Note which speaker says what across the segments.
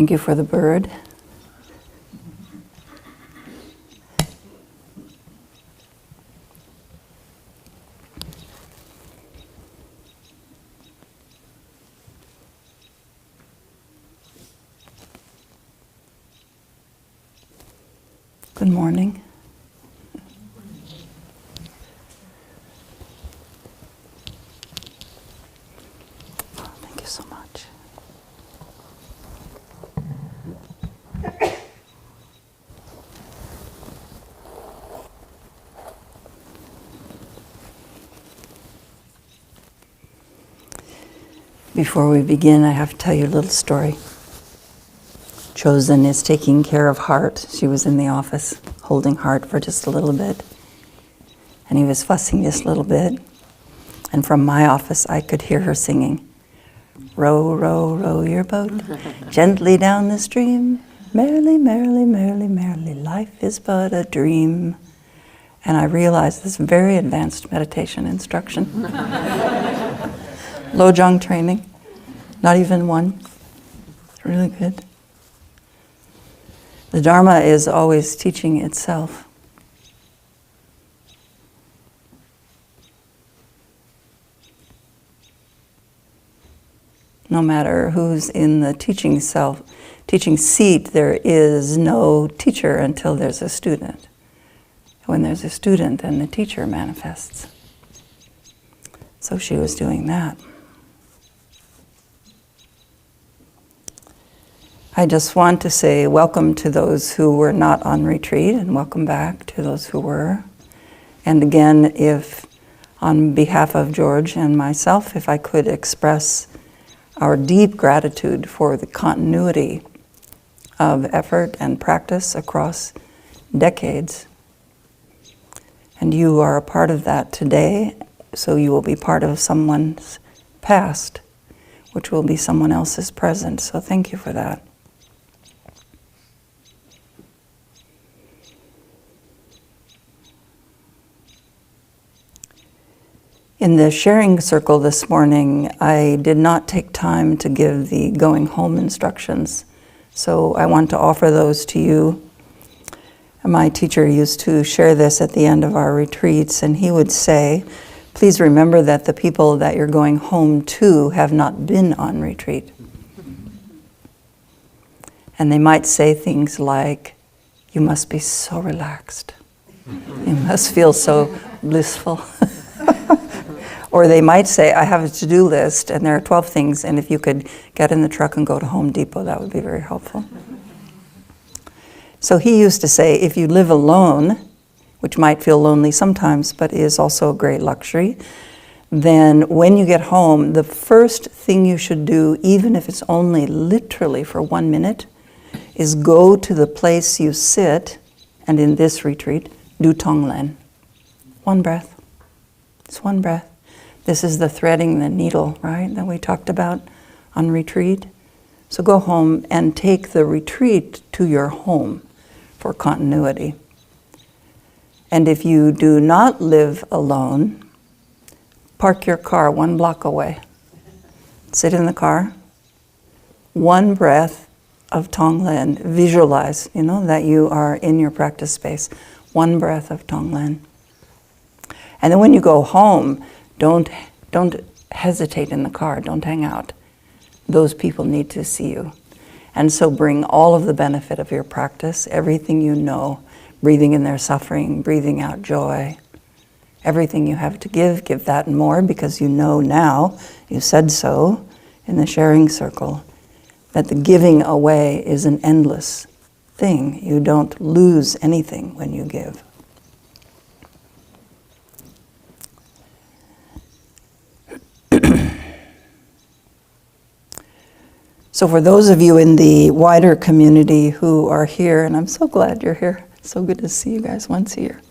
Speaker 1: Thank you for the bird. Good morning. Oh, thank you so much. Before we begin, I have to tell you a little story. Chosen is taking care of Heart. She was in the office holding Heart for just a little bit. And he was fussing just a little bit. And from my office, I could hear her singing, "Row, row, row your boat gently down the stream. Merrily, merrily, merrily, merrily, life is but a dream." And I realized this very advanced meditation instruction. Lojong training, not even one. Really good. The Dharma is always teaching itself. No matter who's in the teaching seat, there is no teacher until there's a student. When there's a student, then the teacher manifests. So she was doing that. I just want to say welcome to those who were not on retreat, and welcome back to those who were. And again, if on behalf of George and myself, if I could express our deep gratitude for the continuity of effort and practice across decades. And you are a part of that today, so you will be part of someone's past, which will be someone else's present. So thank you for that. In the sharing circle this morning, I did not take time to give the going home instructions, so I want to offer those to you. My teacher used to share this at the end of our retreats, and he would say, please remember that the people that you're going home to have not been on retreat. And they might say things like, you must be so relaxed. You must feel so blissful. Or they might say, I have a to-do list, and there are 12 things, and if you could get in the truck and go to Home Depot, that would be very helpful. So he used to say, if you live alone, which might feel lonely sometimes, but is also a great luxury, then when you get home, the first thing you should do, even if it's only literally for 1 minute, is go to the place you sit, and in this retreat, do Tonglen. One breath. It's one breath. This is the threading the needle, right, that we talked about on retreat. So go home and take the retreat to your home for continuity. And if you do not live alone, park your car 1 block away. Sit in the car. 1 breath of Tonglen. Visualize, that you are in your practice space. 1 breath of Tonglen. And then when you go home, don't hesitate in the car. Don't hang out. Those people need to see you. And so bring all of the benefit of your practice, everything you know, breathing in their suffering, breathing out joy. Everything you have to give that and more, because you know now, you said so in the sharing circle, that the giving away is an endless thing. You don't lose anything when you give. So for those of you in the wider community who are here, and I'm so glad you're here, so good to see you guys once a year.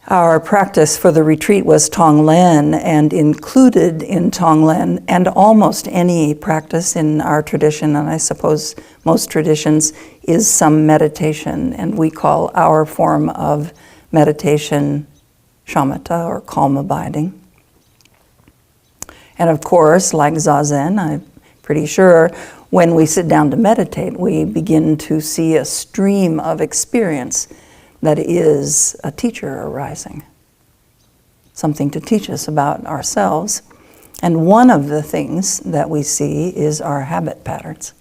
Speaker 1: Our practice for the retreat was Tonglen, and included in Tonglen, and almost any practice in our tradition, and I suppose most traditions, is some meditation, and we call our form of meditation shamatha, or calm abiding. And of course, like Zazen, I pretty sure when we sit down to meditate, we begin to see a stream of experience that is a teacher arising, something to teach us about ourselves. And one of the things that we see is our habit patterns.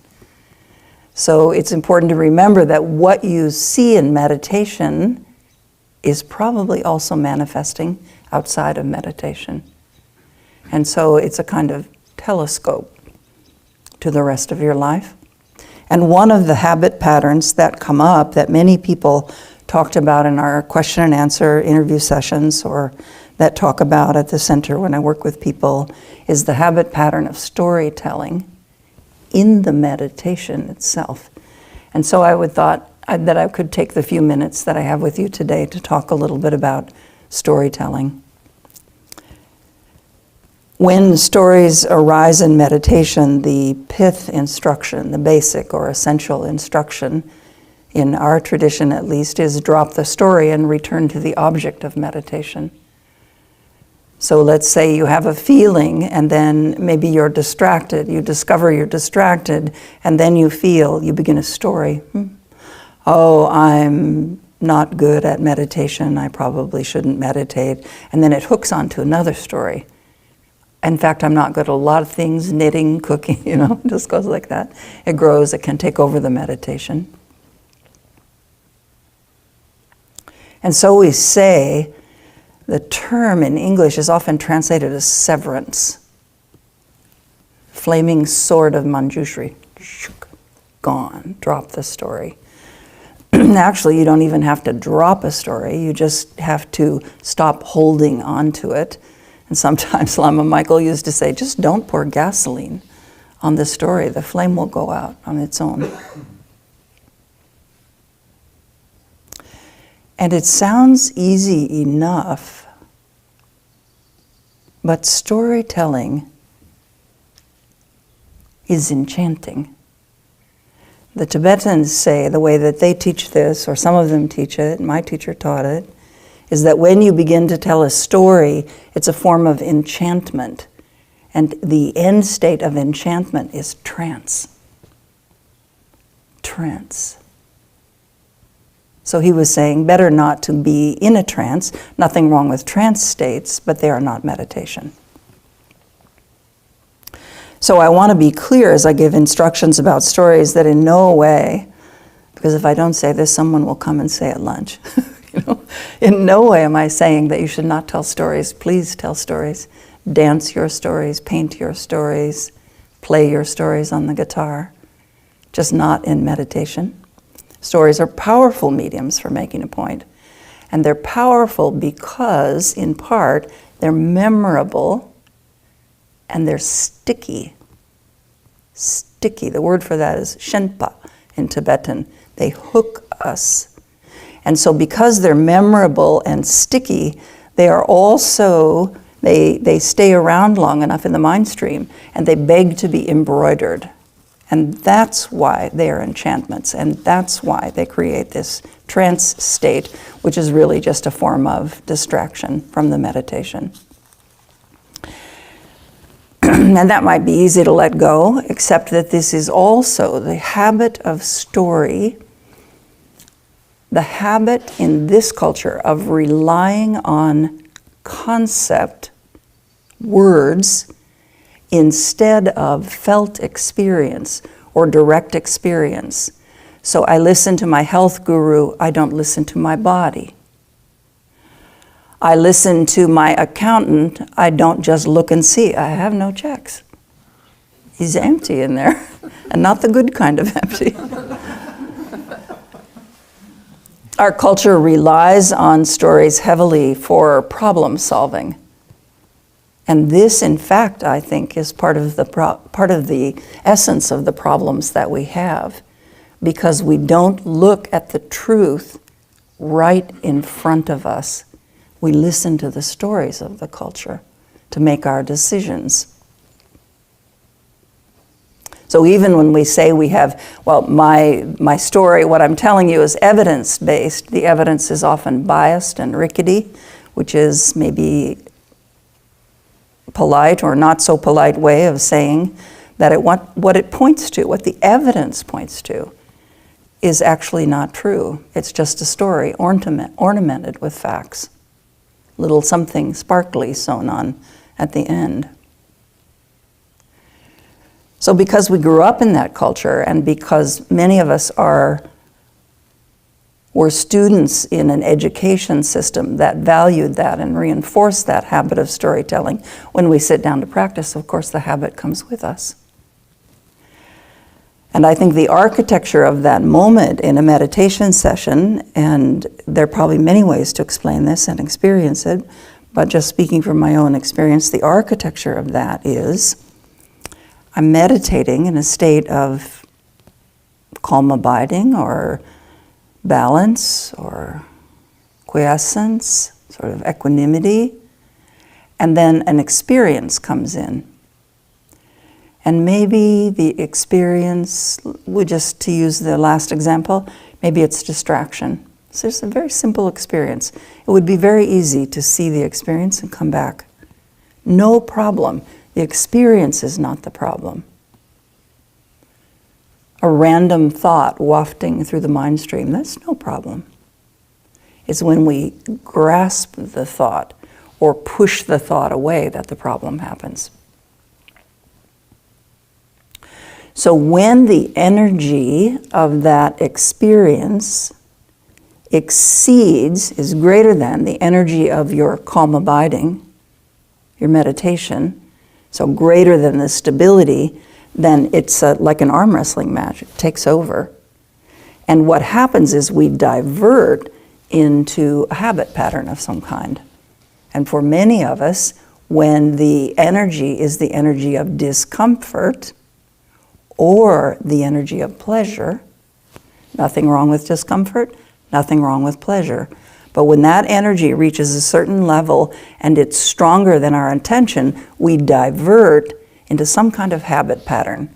Speaker 1: So it's important to remember that what you see in meditation is probably also manifesting outside of meditation. And so it's a kind of telescope to the rest of your life. And one of the habit patterns that come up that many people talked about in our question and answer interview sessions, or that talk about at the center when I work with people, is the habit pattern of storytelling in the meditation itself. And so I thought that I could take the few minutes that I have with you today to talk a little bit about storytelling. When stories arise in meditation, the pith instruction, the basic or essential instruction, in our tradition at least, is drop the story and return to the object of meditation. So let's say you have a feeling and then maybe you're distracted. You discover you're distracted and then you begin a story. Oh, I'm not good at meditation. I probably shouldn't meditate. And then it hooks onto another story. In fact, I'm not good at a lot of things, knitting, cooking, just goes like that. It grows, it can take over the meditation. And so we say, the term in English is often translated as severance. Flaming sword of Manjushri. Gone. Drop the story. Actually, you don't even have to drop a story. You just have to stop holding on to it. And sometimes Lama Michael used to say, just don't pour gasoline on the story. The flame will go out on its own. And it sounds easy enough, but storytelling is enchanting. The Tibetans say the way that they teach this, or some of them teach it, my teacher taught it, is that when you begin to tell a story, it's a form of enchantment. And the end state of enchantment is trance. Trance. So he was saying, better not to be in a trance. Nothing wrong with trance states, but they are not meditation. So I want to be clear as I give instructions about stories that in no way, because if I don't say this, someone will come and say at lunch. In no way am I saying that you should not tell stories. Please tell stories. Dance your stories, paint your stories, play your stories on the guitar. Just not in meditation. Stories are powerful mediums for making a point. And they're powerful because, in part, they're memorable and they're sticky. Sticky. The word for that is shenpa in Tibetan. They hook us. And so because they're memorable and sticky, they are also, they stay around long enough in the mind stream, and they beg to be embroidered. And that's why they are enchantments, and that's why they create this trance state, which is really just a form of distraction from the meditation. And that might be easy to let go, except that this is also the habit of story, the habit in this culture of relying on concept, words, instead of felt experience or direct experience. So I listen to my health guru, I don't listen to my body. I listen to my accountant, I don't just look and see, I have no checks. He's empty in there, and not the good kind of empty. Our culture relies on stories heavily for problem solving. And this, in fact, I think, is part of the essence of the problems that we have, because we don't look at the truth right in front of us. We listen to the stories of the culture to make our decisions. So even when we say we have, well, my story, what I'm telling you is evidence-based, the evidence is often biased and rickety, which is maybe polite or not so polite way of saying that what it points to, what the evidence points to, is actually not true. It's just a story ornamented with facts. Little something sparkly sewn on at the end. So because we grew up in that culture, and because many of us were students in an education system that valued that and reinforced that habit of storytelling, when we sit down to practice, of course, the habit comes with us. And I think the architecture of that moment in a meditation session, and there are probably many ways to explain this and experience it, but just speaking from my own experience, the architecture of that is I'm meditating in a state of calm abiding or balance or quiescence, sort of equanimity, and then an experience comes in. And maybe the experience, to use the last example, maybe it's distraction. So it's a very simple experience. It would be very easy to see the experience and come back. No problem. The experience is not the problem. A random thought wafting through the mind stream, that's no problem. It's when we grasp the thought or push the thought away that the problem happens. So when the energy of that experience is greater than the energy of your calm abiding, your meditation, so greater than the stability, then it's like an arm wrestling match. It takes over. And what happens is we divert into a habit pattern of some kind. And for many of us, when the energy is the energy of discomfort or the energy of pleasure, nothing wrong with discomfort, nothing wrong with pleasure. But when that energy reaches a certain level and it's stronger than our intention, we divert into some kind of habit pattern.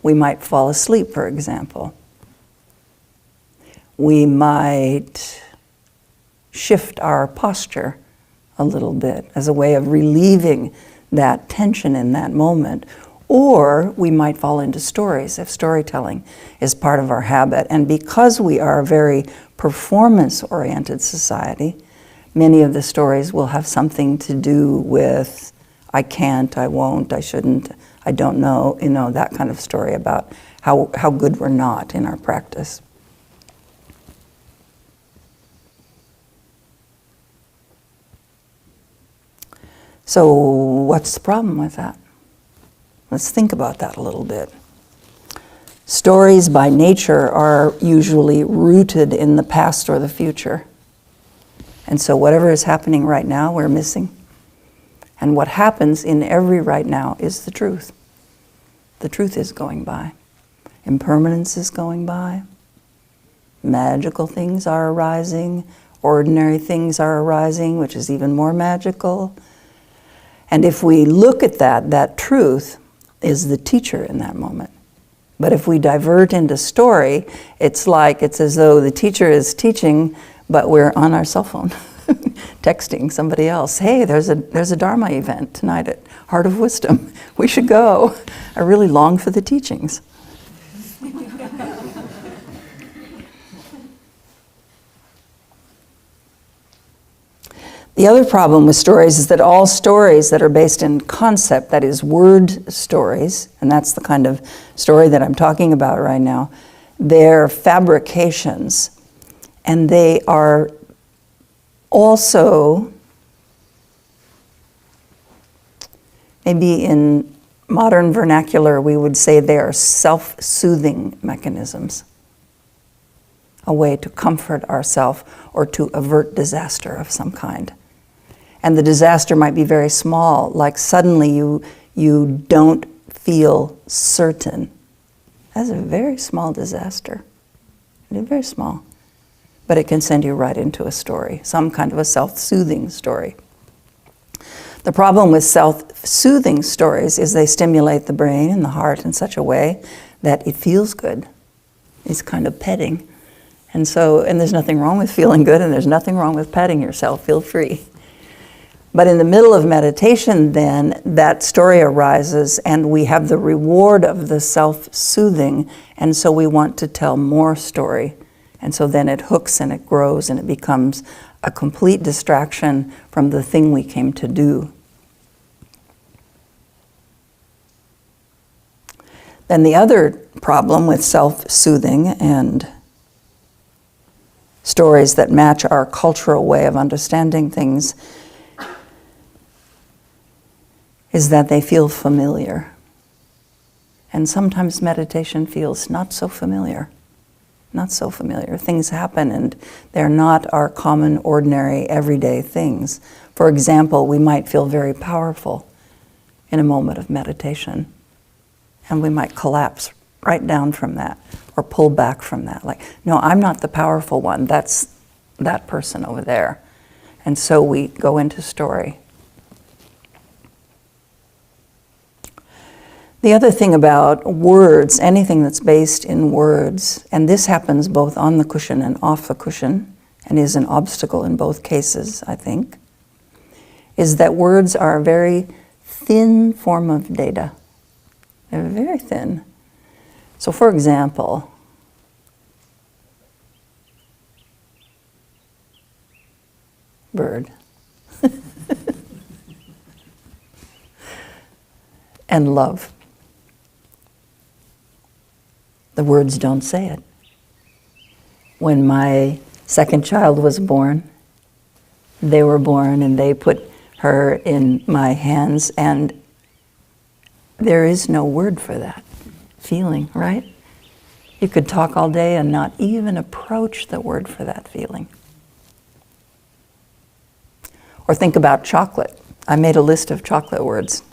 Speaker 1: We might fall asleep, for example. We might shift our posture a little bit as a way of relieving that tension in that moment. Or we might fall into stories if storytelling is part of our habit. And because we are a very performance-oriented society, many of the stories will have something to do with I can't, I won't, I shouldn't, I don't know, that kind of story about how good we're not in our practice. So what's the problem with that? Let's think about that a little bit. Stories by nature are usually rooted in the past or the future. And so whatever is happening right now, we're missing. And what happens in every right now is the truth. The truth is going by. Impermanence is going by. Magical things are arising. Ordinary things are arising, which is even more magical. And if we look at that truth is the teacher in that moment. But if we divert into story, it's as though the teacher is teaching, but we're on our cell phone, texting somebody else. Hey, there's a Dharma event tonight at Heart of Wisdom. We should go. I really long for the teachings. The other problem with stories is that all stories that are based in concept, that is word stories, and that's the kind of story that I'm talking about right now, they're fabrications. And they are also, maybe in modern vernacular, we would say they are self-soothing mechanisms, a way to comfort ourselves or to avert disaster of some kind. And the disaster might be very small, like suddenly you don't feel certain. That's a very small disaster. Very small. But it can send you right into a story, some kind of a self-soothing story. The problem with self-soothing stories is they stimulate the brain and the heart in such a way that it feels good. It's kind of petting. And there's nothing wrong with feeling good, and there's nothing wrong with petting yourself. Feel free. But in the middle of meditation, then, that story arises and we have the reward of the self-soothing, and so we want to tell more story. And so then it hooks and it grows and it becomes a complete distraction from the thing we came to do. Then the other problem with self-soothing and stories that match our cultural way of understanding things is that they feel familiar. And sometimes meditation feels not so familiar. Not so familiar. Things happen and they're not our common, ordinary, everyday things. For example, we might feel very powerful in a moment of meditation, and we might collapse right down from that or pull back from that. Like, no, I'm not the powerful one. That's that person over there. And so we go into story. The other thing about words, anything that's based in words, and this happens both on the cushion and off the cushion, and is an obstacle in both cases, I think, is that words are a very thin form of data. They're very thin. So for example, bird. And love. The words don't say it. When my second child was born, they were born and they put her in my hands, and there is no word for that feeling, right? You could talk all day and not even approach the word for that feeling. Or think about chocolate. I made a list of chocolate words.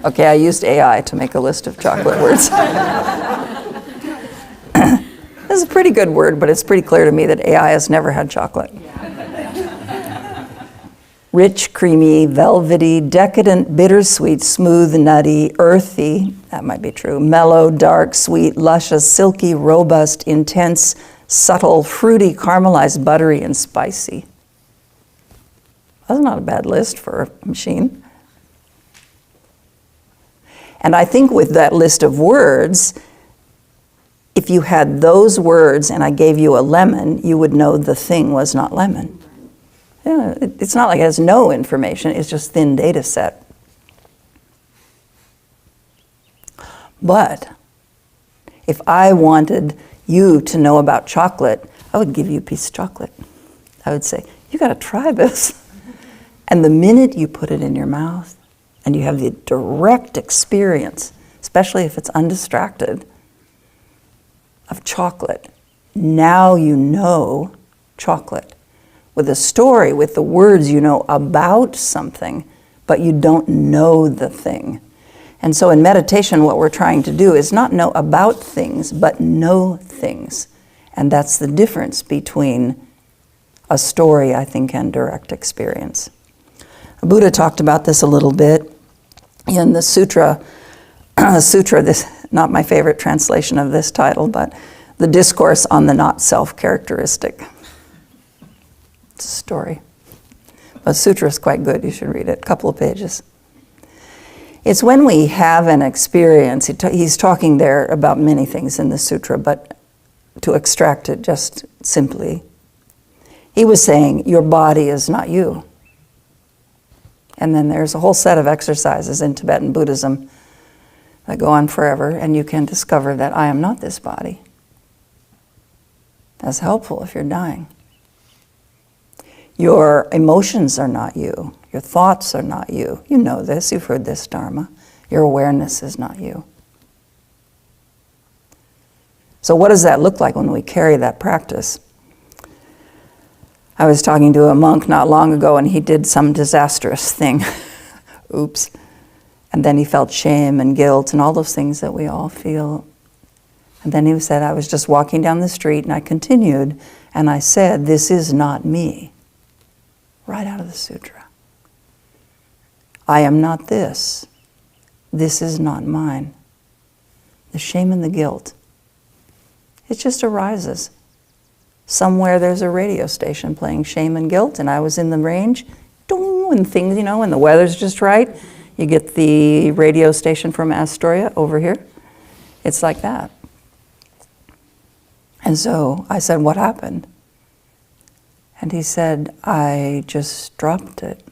Speaker 1: Okay, I used AI to make a list of chocolate words. This is a pretty good word, but it's pretty clear to me that AI has never had chocolate. Rich, creamy, velvety, decadent, bittersweet, smooth, nutty, earthy, that might be true, mellow, dark, sweet, luscious, silky, robust, intense, subtle, fruity, caramelized, buttery, and spicy. That's not a bad list for a machine. And I think with that list of words, if you had those words and I gave you a lemon, you would know the thing was not lemon. Yeah, it's not like it has no information, it's just thin data set. But if I wanted you to know about chocolate, I would give you a piece of chocolate. I would say, you gotta try this. And the minute you put it in your mouth and you have the direct experience, especially if it's undistracted, of chocolate, now you know chocolate. With a story, with the words, you know about something, but you don't know the thing. And so in meditation, what we're trying to do is not know about things, but know things. And that's the difference between a story, I think, and direct experience. Buddha talked about this a little bit in the sutra, this, not my favorite translation of this title, but the Discourse on the Not Self Characteristic. It's a story. The sutra is quite good, you should read it, a couple of pages. It's when we have an experience, he's talking there about many things in the sutra, but to extract it just simply, he was saying, your body is not you. And then there's a whole set of exercises in Tibetan Buddhism that go on forever, and you can discover that I am not this body. That's helpful if you're dying. Your emotions are not you. Your thoughts are not you. You know this, you've heard this Dharma. Your awareness is not you. So what does that look like when we carry that practice? I was talking to a monk not long ago and he did some disastrous thing. Oops. And then he felt shame and guilt and all those things that we all feel. And then he said, I was just walking down the street and I continued and I said, this is not me. Right out of the sutra. I am not this. This is not mine. The shame and the guilt. It just arises. somewhere there's a radio station playing Shame and Guilt, and I was in the range, dong, when things, when the weather's just right, you get the radio station from Astoria over here. It's like that. And so I said, what happened? And he said, I just dropped it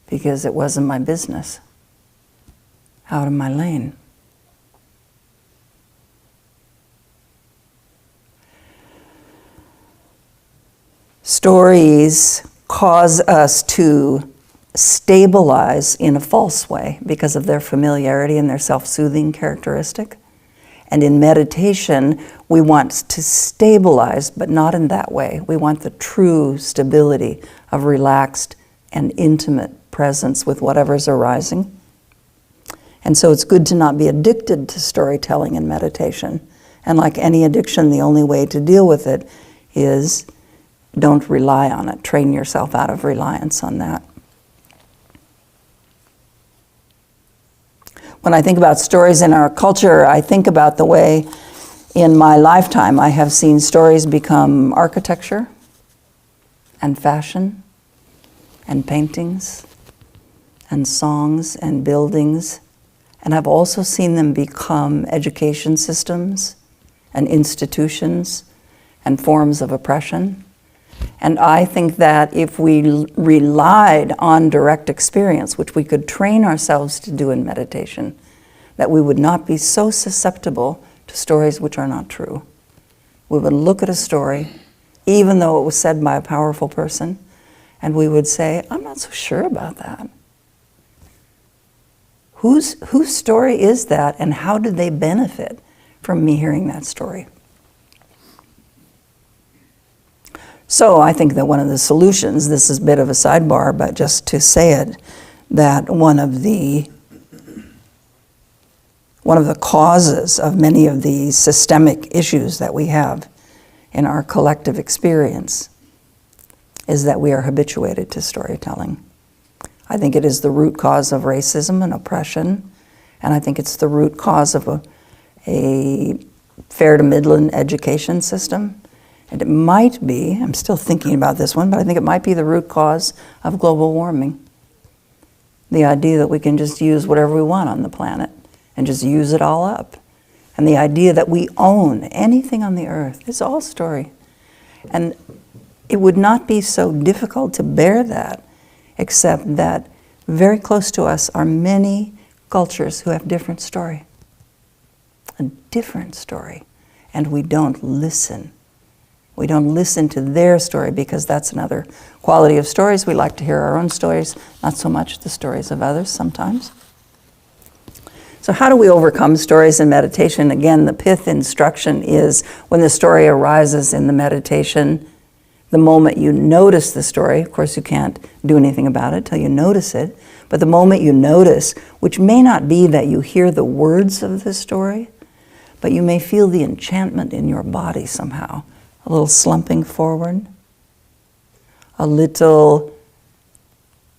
Speaker 1: because it wasn't my business. Out of my lane. Stories cause us to stabilize in a false way because of their familiarity and their self-soothing characteristic. And in meditation, we want to stabilize, but not in that way. We want the true stability of relaxed and intimate presence with whatever's arising. And so it's good to not be addicted to storytelling and meditation. And like any addiction, the only way to deal with it is don't rely on it. Train yourself out of reliance on that. When I think about stories in our culture, I think about the way in my lifetime I have seen stories become architecture and fashion and paintings and songs and buildings. And I've also seen them become education systems and institutions and forms of oppression. And I think that if we relied on direct experience, which we could train ourselves to do in meditation, that we would not be so susceptible to stories which are not true. We would look at a story, even though it was said by a powerful person, and we would say, I'm not so sure about that. Whose story is that, and how did they benefit from me hearing that story? So I think that one of the solutions, this is a bit of a sidebar, but just to say it, that one of the causes of many of the systemic issues that we have in our collective experience is that we are habituated to storytelling. I think it is the root cause of racism and oppression, and I think it's the root cause of a fair to middling education system. And it might be, I'm still thinking about this one, but I think it might be the root cause of global warming. The idea that we can just use whatever we want on the planet and just use it all up. And the idea that we own anything on the earth is all story. And it would not be so difficult to bear that, except that very close to us are many cultures who have different story. A different story. And we don't listen. We don't listen to their story because that's another quality of stories. We like to hear our own stories, not so much the stories of others sometimes. So how do we overcome stories in meditation? Again, the pith instruction is when the story arises in the meditation, the moment you notice the story, of course you can't do anything about it till you notice it, but the moment you notice, which may not be that you hear the words of the story, but you may feel the enchantment in your body somehow. A little slumping forward, a little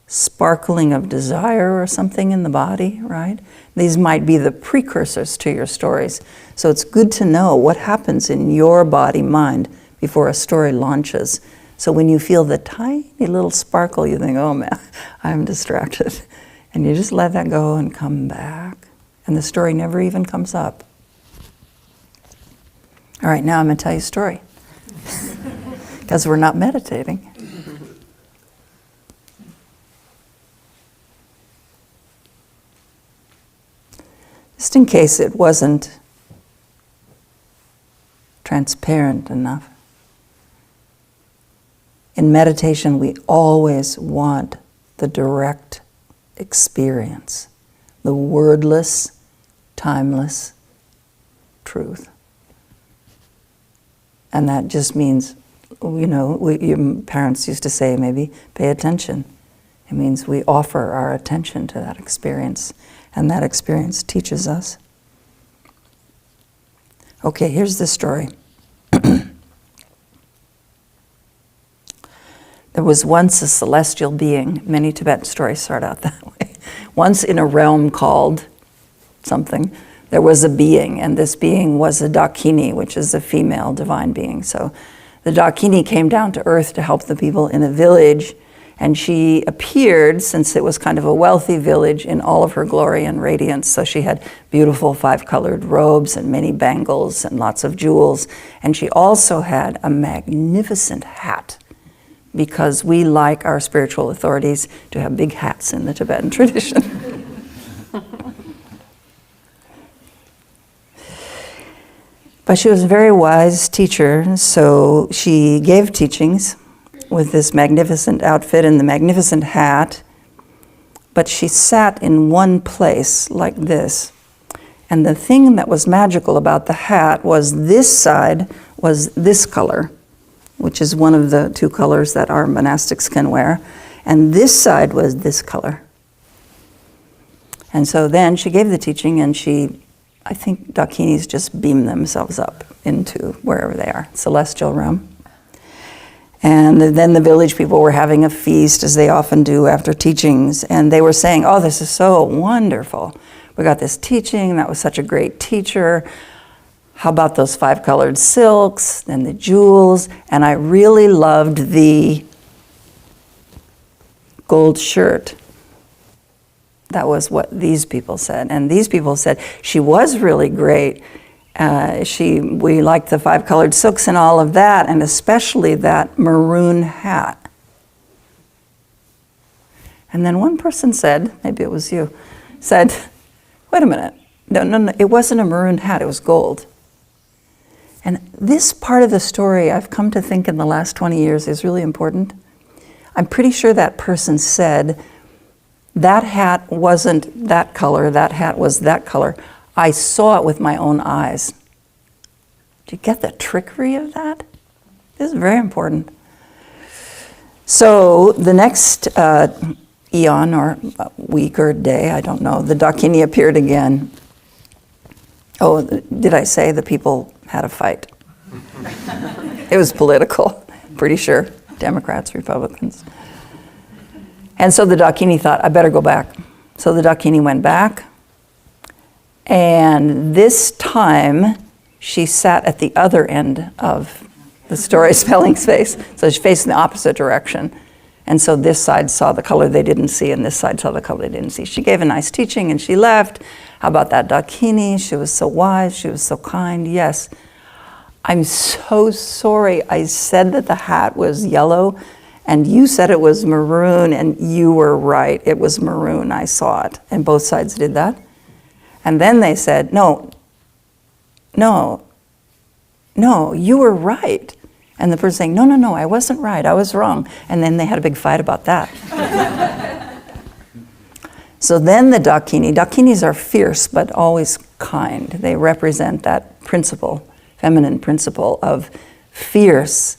Speaker 1: sparkling of desire or something in the body, right? These might be the precursors to your stories. So it's good to know what happens in your body, mind, before a story launches. So when you feel the tiny little sparkle, you think, oh man, I'm distracted. And you just let that go and come back. And the story never even comes up. All right, now I'm going to tell you a story. Because we're not meditating. Just in case it wasn't transparent enough. In meditation, we always want the direct experience, the wordless, timeless truth. And that just means, your parents used to say maybe, pay attention. It means we offer our attention to that experience, and that experience teaches us. Okay, here's the story. There was once a celestial being. Many Tibetan stories start out that way. Once in a realm called something, there was a being, and this being was a Dakini, which is a female divine being. So The Dakini came down to earth to help the people in a village, and she appeared, since it was kind of a wealthy village, in all of her glory and radiance. So she had beautiful 5-colored robes and many bangles and lots of jewels. And she also had a magnificent hat, because we like our spiritual authorities to have big hats in the Tibetan tradition. But she was a very wise teacher, so she gave teachings with this magnificent outfit and the magnificent hat, but she sat in one place like this. And the thing that was magical about the hat was this side was this color, which is one of the 2 colors that our monastics can wear, and this side was this color. And so then she gave the teaching, and I think Dakinis just beam themselves up into wherever they are, celestial realm. And then the village people were having a feast, as they often do after teachings, and they were saying, oh, this is so wonderful. We got this teaching, that was such a great teacher. How about those 5-colored silks and the jewels? And I really loved the gold shirt. That was what these people said. And these people said, she was really great. We liked the 5-colored silks and all of that, and especially that maroon hat. And then one person said, maybe it was you, said, wait a minute. No, it wasn't a maroon hat, it was gold. And this part of the story, I've come to think in the last 20 years, is really important. I'm pretty sure that person said, that hat wasn't that color, that hat was that color. I saw it with my own eyes. Do you get the trickery of that? This is very important. So the next eon or week or day, I don't know, the Dakini appeared again. Oh, did I say the people had a fight? It was political, pretty sure. Democrats, Republicans. And so the Dakini thought, I better go back. So the Dakini went back, and this time she sat at the other end of the story spelling space. So she faced in the opposite direction. And so this side saw the color they didn't see, and this side saw the color they didn't see. She gave a nice teaching, and she left. How about that Dakini? She was so wise, she was so kind. Yes, I'm so sorry I said that the hat was yellow, and you said it was maroon, and you were right. It was maroon. I saw it. And both sides did that. And then they said, no, you were right. And the person saying, no, I wasn't right. I was wrong. And then they had a big fight about that. So then the Dakinis are fierce, but always kind. They represent that principle, feminine principle of fierce,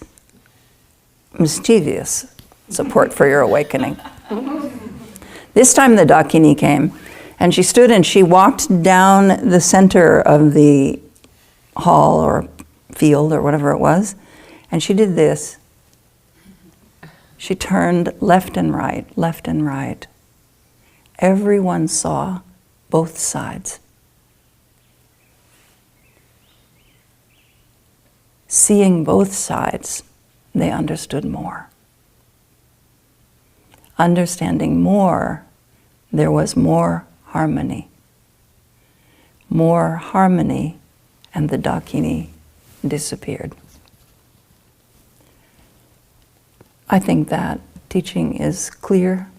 Speaker 1: mischievous support for your awakening. This time the Dakini came, and she stood and she walked down the center of the hall or field or whatever it was, and she did this. She turned left and right, left and right. Everyone saw both sides. Seeing both sides, they understood more. Understanding more, there was more harmony. More harmony, and the Dakini disappeared. I think that teaching is clear.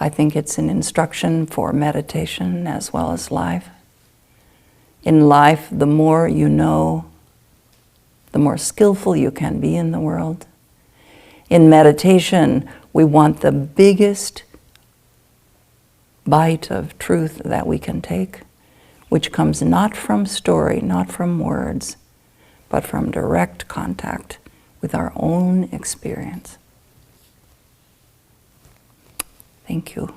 Speaker 1: I think it's an instruction for meditation as well as life. In life, the more you know, the more skillful you can be in the world. In meditation, we want the biggest bite of truth that we can take, which comes not from story, not from words, but from direct contact with our own experience. Thank you.